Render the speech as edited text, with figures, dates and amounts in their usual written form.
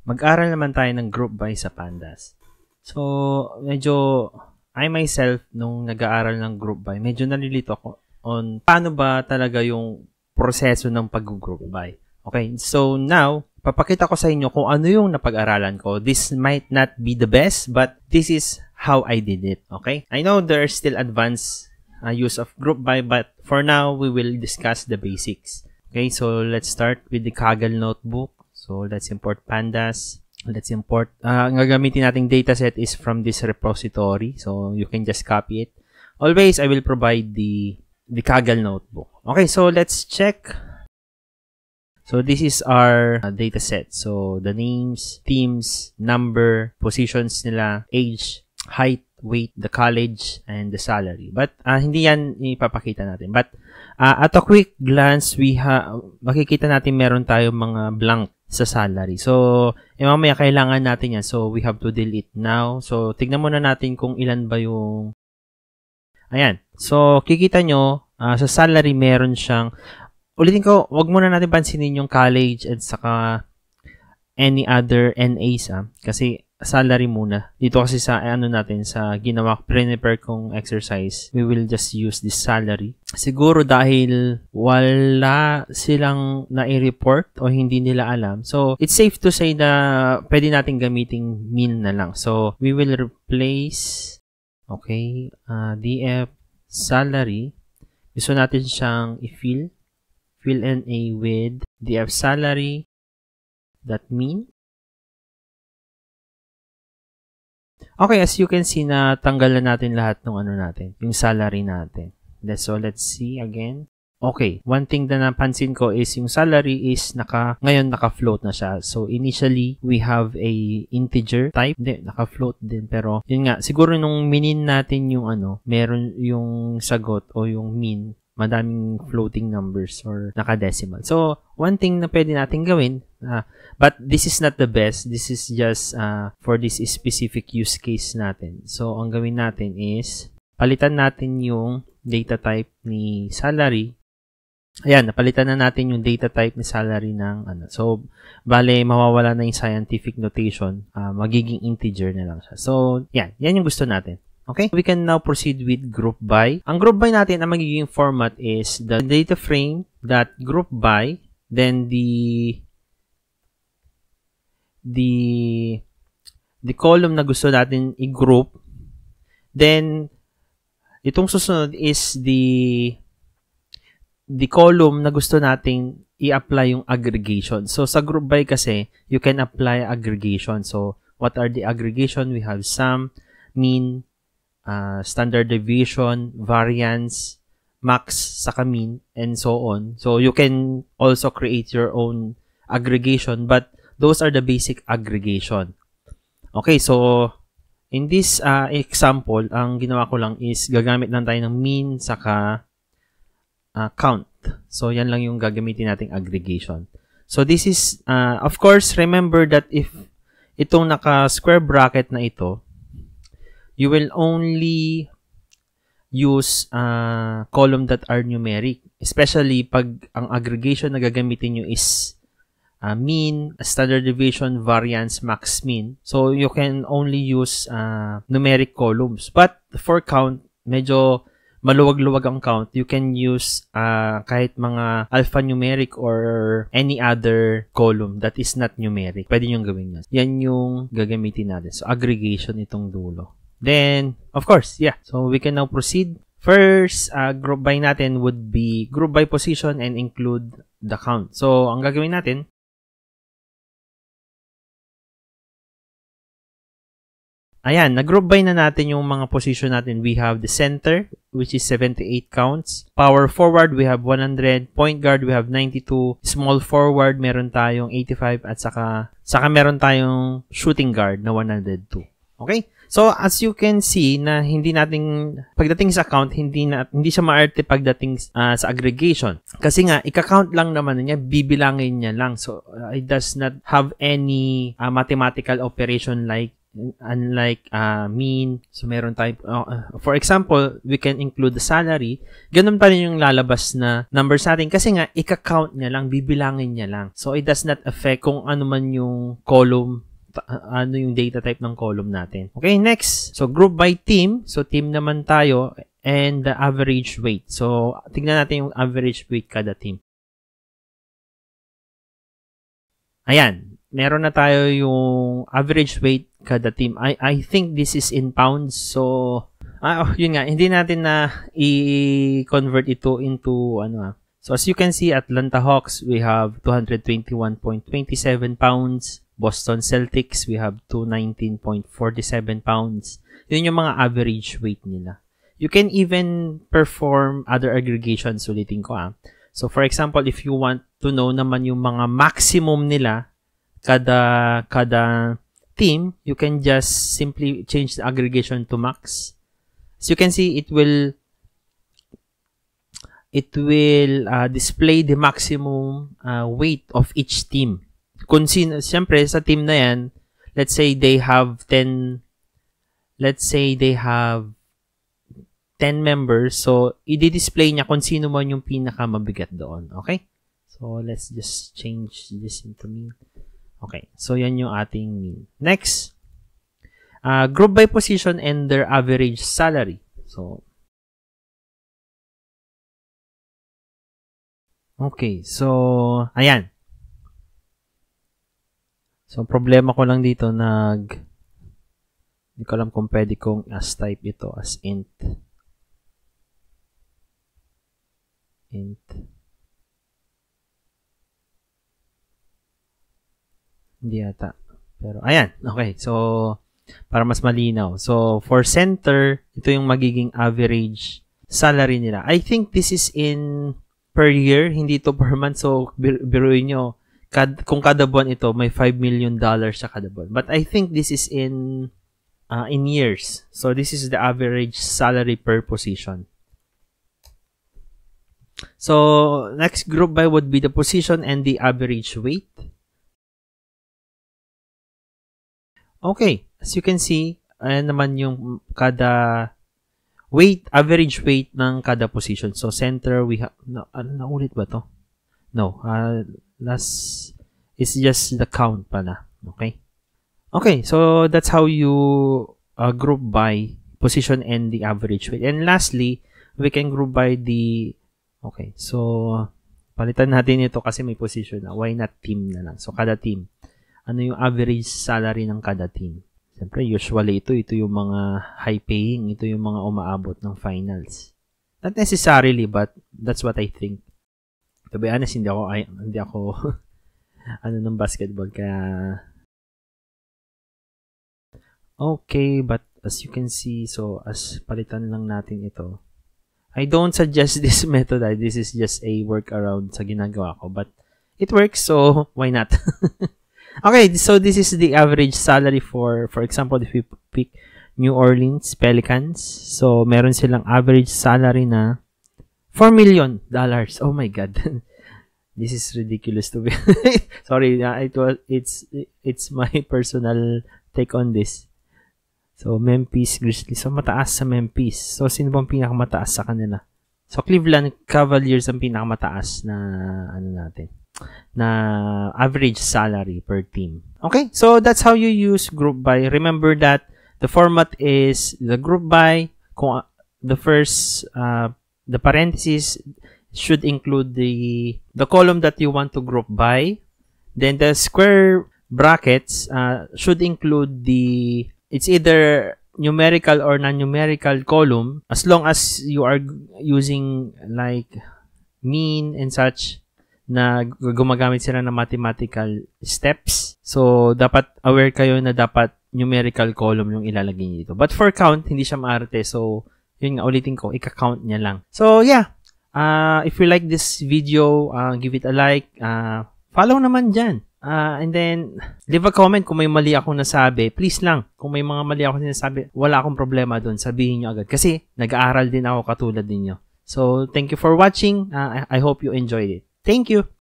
mag-aral naman tayo ng group by sa Pandas. So, medyo, I myself, nung nag-aaral ng group by, medyo nalilito ako on paano ba talaga yung proseso ng pag-group by. Okay, so now, papakita ko sa inyo kung ano yung napag-aralan ko. This might not be the best, but this is how I did it. Okay, I know there's still advanced use of group by, but for now, we will discuss the basics. Okay, so let's start with the Kaggle notebook. So let's import Pandas. Let's import, ang gagamitin nating dataset is from this repository. So you can just copy it. Always, I will provide the Kaggle notebook. Okay, so let's check. So this is our dataset. So the names, teams, number, positions nila, age, height, weight, the college, and the salary. But hindi yan ipapakita natin. But at a quick glance, makikita natin meron tayong mga blank sa salary. So, mamaya kailangan natin yan. So, we have to delete now. So, tignan muna natin kung ilan ba yung... Ayan. So, kikita nyo, sa salary meron siyang... Ulitin ko, wag muna natin pansinin yung college at saka any other NAs. Kasi, salary muna. Dito kasi sa natin, sa ginawa prepare kong exercise, we will just use this salary. Siguro dahil wala silang na-report o hindi nila alam. So, it's safe to say na pwede natin gamiting mean na lang. So, we will replace, okay, DF salary. Gusto natin siyang fill NA with DF salary that mean. Okay, as you can see, na tanggal na natin lahat ng natin, yung salary natin. So, let's see again. Okay, one thing na napansin ko is yung salary is ngayon naka-float na siya. So, initially, we have a integer type. Hindi, naka-float din. Pero, yun nga, siguro nung minin natin yung meron yung sagot o yung mean, madaming floating numbers or naka-decimal. So, one thing na pwede natin gawin, but this is not the best. This is just for this specific use case natin. So, ang gawin natin is, palitan natin yung data type ni salary. Ayan, napalitan na natin yung data type ni salary ng So, bale, mawawala na yung scientific notation. Magiging integer na lang siya. So, yan yung gusto natin. Okay, we can now proceed with group by. Ang group by natin, ang magiging format is the data frame that group by, then the column na gusto natin i-group, then itong susunod is the column na gusto nating i-apply yung aggregation. So sa group by kasi, you can apply aggregation. So what are the aggregation? We have sum, mean, standard deviation, variance, max, saka mean, and so on. So, you can also create your own aggregation, but those are the basic aggregation. Okay, so, in this example, ang ginawa ko lang is gagamit lang tayo ng mean, saka count. So, yan lang yung gagamitin nating aggregation. So, this is, of course, remember that if itong naka-square bracket na ito, you will only use column that are numeric. Especially pag ang aggregation na gagamitin nyo is mean, standard deviation, variance, max, mean. So, you can only use numeric columns. But for count, medyo maluwag-luwag ang count. You can use kahit mga alphanumeric or any other column that is not numeric. Pwede nyo gawin yan. Yan yung gagamitin natin. So, aggregation itong dulo. Then, of course, yeah. So, we can now proceed. First, group by natin would be group by position and include the count. So, ang gagawin natin, ayan, nag-group by na natin yung mga position natin. We have the center, which is 78 counts. Power forward, we have 100. Point guard, we have 92. Small forward, meron tayong 85. At saka meron tayong shooting guard na 102. Okay? So, as you can see, na pagdating sa count, hindi siya maarte pagdating sa aggregation. Kasi nga, ika-count lang naman niya, bibilangin niya lang. So, it does not have any mathematical operation like unlike mean. So, meron tayo, for example, we can include the salary. Ganun pa rin yung lalabas na numbers natin kasi nga, ika-count niya lang, bibilangin niya lang. So, it does not affect kung ano man yung column, ano yung data type ng column natin. Okay, next. So, group by team. So, team naman tayo and the average weight. So, tignan natin yung average weight kada team. Ayan. Meron na tayo yung average weight kada team. I think this is in pounds. So, yun nga. Hindi natin na i-convert ito into, So, as you can see, Atlanta Hawks, we have 221.27 pounds. Boston Celtics, we have 219.47 pounds. Yun yung mga average weight nila. You can even perform other aggregations, ulitin ko. So, for example, if you want to know naman yung mga maximum nila, kada team, you can just simply change the aggregation to max. As you can see, it will display the maximum weight of each team. Kung siyempre, sa team na yan, let's say they have 10 members, so i-display niya kung sino man yung pinakamabigat doon. Okay? So, let's just change this into mean. Okay, so yan yung ating mean. Next, group by position and their average salary. So, okay, so, ayan. So, problema ko lang dito, hindi ko alam kung pwede kong as type ito as int. Hindi yata. Pero, ayan. Okay. So, para mas malinaw. So, for center, ito yung magiging average salary nila. I think this is in per year, hindi to per month. So, biruin nyo, kung kada buwan ito, may $5 million sa kada buwan. But I think this is in years. So, this is the average salary per position. So, next group by would be the position and the average weight. Okay, as you can see, ayan naman yung kada weight, average weight ng kada position. So, center, we have, naulit ba to? No, last is just the count pala. Okay? Okay, so that's how you group by position and the average weight. And lastly, we can group by the, okay, so, palitan natin ito kasi may position na. Why not team na lang? So, kada team. Ano yung average salary ng kada team? Siyempre, usually ito yung mga high-paying, ito yung mga umaabot ng finals. Not necessarily, but that's what I think. To be honest, hindi ako ng basketball, kaya okay, but as you can see, so as palitan lang natin ito. I don't suggest this method. This is just a workaround sa ginagawa ko, but it works, so why not? Okay, so this is the average salary for example, if we pick New Orleans Pelicans. So, meron silang average salary na $4 million. Oh my God. This is ridiculous to be. Sorry, it's my personal take on this. So, Memphis Grizzlies. So, mataas sa Memphis. So, sino bang pinakamataas sa kanila? So, Cleveland Cavaliers ang pinakamataas na na average salary per team. Okay, so that's how you use group by. Remember that the format is the group by. The first, the parentheses should include the column that you want to group by. Then the square brackets should include it's either numerical or non-numerical column, as long as you are using like mean and such, na gumagamit sila ng mathematical steps. So, dapat aware kayo na dapat numerical column yung ilalagay niyo dito. But for count, hindi siya maarte. So, yun nga, ulitin ko, ika-count niya lang. So, yeah. If you like this video, give it a like. Follow naman dyan. And then, leave a comment kung may mali akong nasabi. Please lang, kung may mga mali akong sinasabi, wala akong problema dun. Sabihin nyo agad. Kasi, nag-aaral din ako katulad ninyo. So, thank you for watching. I hope you enjoyed it. Thank you.